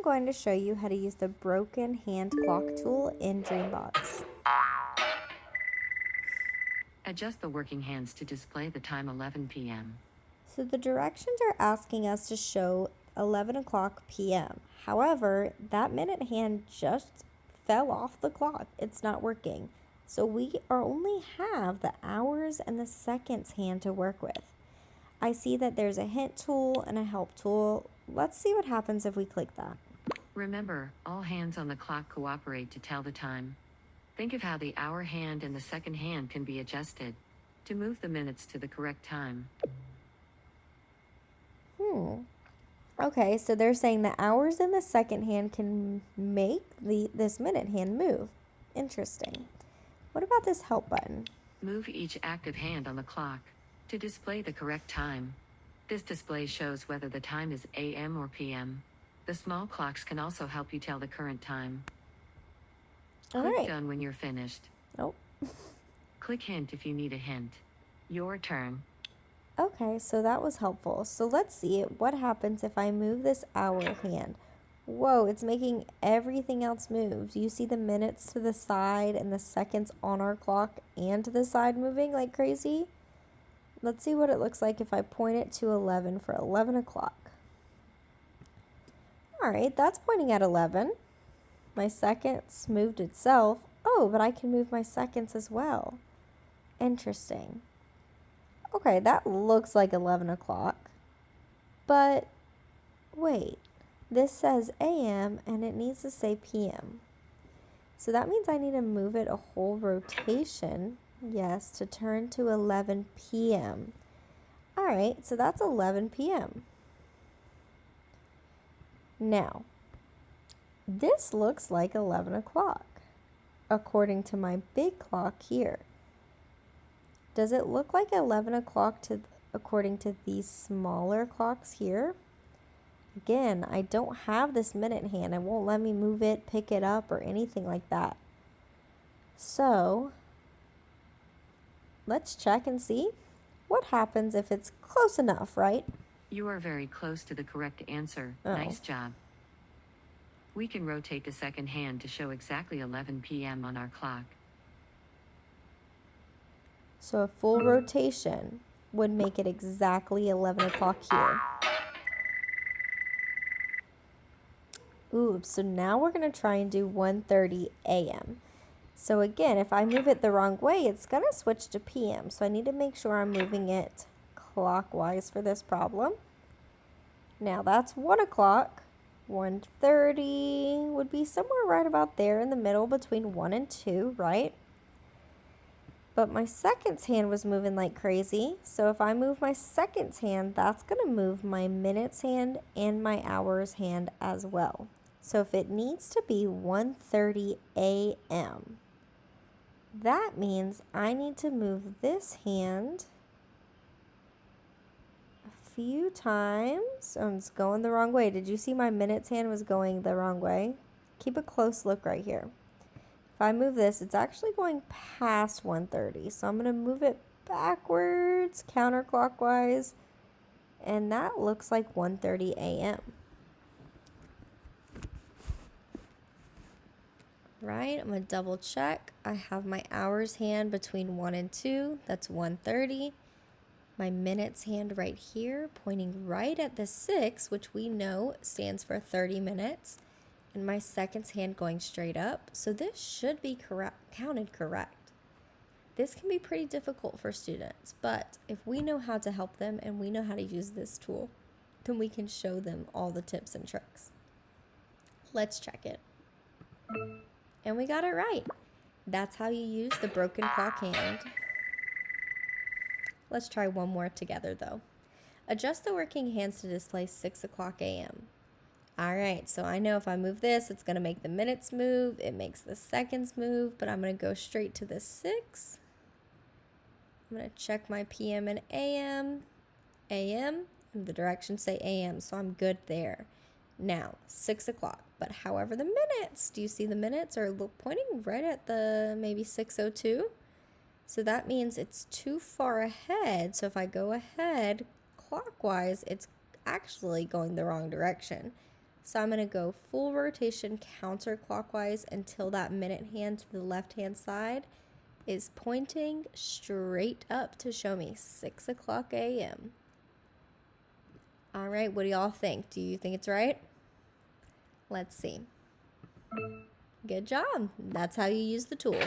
going to show you how to use the broken hand clock tool in DreamBox. Adjust the working hands to display the time 11 p.m. So the directions are asking us to show 11 o'clock p.m. However, that minute hand just fell off the clock. It's not working. So we only have the hours and the seconds hand to work with. I see that there's a hint tool and a help tool. Let's see what happens if we click that. Remember, all hands on the clock cooperate to tell the time. Think of how the hour hand and the second hand can be adjusted to move the minutes to the correct time. Okay, so they're saying the hours in the second hand can make this minute hand move. Interesting. What about this help button? Move each active hand on the clock to display the correct time. This display shows whether the time is AM or PM. The small clocks can also help you tell the current time. Click Done when you're finished. Oh. Click Hint if you need a hint. Your turn. Okay, so that was helpful. So let's see what happens if I move this hour hand. Whoa, it's making everything else move. Do you see the minutes to the side and the seconds on our clock and to the side moving like crazy? Let's see what it looks like if I point it to 11 for 11 o'clock. All right, that's pointing at 11. My seconds moved itself. Oh, but I can move my seconds as well. Interesting. Okay, that looks like 11 o'clock. But wait, this says AM and it needs to say PM. So that means I need to move it a whole rotation, yes, to turn to 11 p.m. All right, so that's 11 p.m. Now, this looks like 11 o'clock, according to my big clock here. Does it look like 11 o'clock according to these smaller clocks here? Again, I don't have this minute hand. It won't let me move it, pick it up, or anything like that. So, let's check and see what happens if it's close enough, right? You are very close to the correct answer. Oh. Nice job. We can rotate the second hand to show exactly 11 p.m. on our clock. So a full rotation would make it exactly 11 o'clock here. Oops, so now we're going to try and do 1:30 a.m. So again, if I move it the wrong way, it's going to switch to p.m. So I need to make sure I'm moving it clockwise for this problem. Now that's 1 o'clock. 1:30 would be somewhere right about there in the middle between 1 and 2, right? But my seconds hand was moving like crazy. So if I move my seconds hand, that's going to move my minutes hand and my hours hand as well. So if it needs to be 1:30 a.m., that means I need to move this hand a few times. Oh, it's going the wrong way. Did you see my minutes hand was going the wrong way? Keep a close look right here. If I move this, it's actually going past 1:30. So I'm going to move it backwards, counterclockwise. And that looks like 1:30 a.m. Right, I'm going to double check. I have my hours hand between 1 and 2. That's 1:30. My minutes hand right here, pointing right at the 6, which we know stands for 30 minutes. And my seconds hand going straight up. So this should be counted correct. This can be pretty difficult for students, but if we know how to help them and we know how to use this tool, then we can show them all the tips and tricks. Let's check it. And we got it right. That's how you use the broken clock hand. Let's try one more together though. Adjust the working hands to display 6 o'clock a.m. All right, so I know if I move this, it's going to make the minutes move. It makes the seconds move, but I'm going to go straight to the 6. I'm going to check my PM and AM. AM, and the directions say AM, so I'm good there. Now, 6 o'clock, but however the minutes, do you see the minutes are pointing right at the maybe 6:02? So that means it's too far ahead. So if I go ahead clockwise, it's actually going the wrong direction. So I'm going to go full rotation counterclockwise until that minute hand to the left-hand side is pointing straight up to show me 6 o'clock a.m. All right, what do y'all think? Do you think it's right? Let's see. Good job. That's how you use the tool.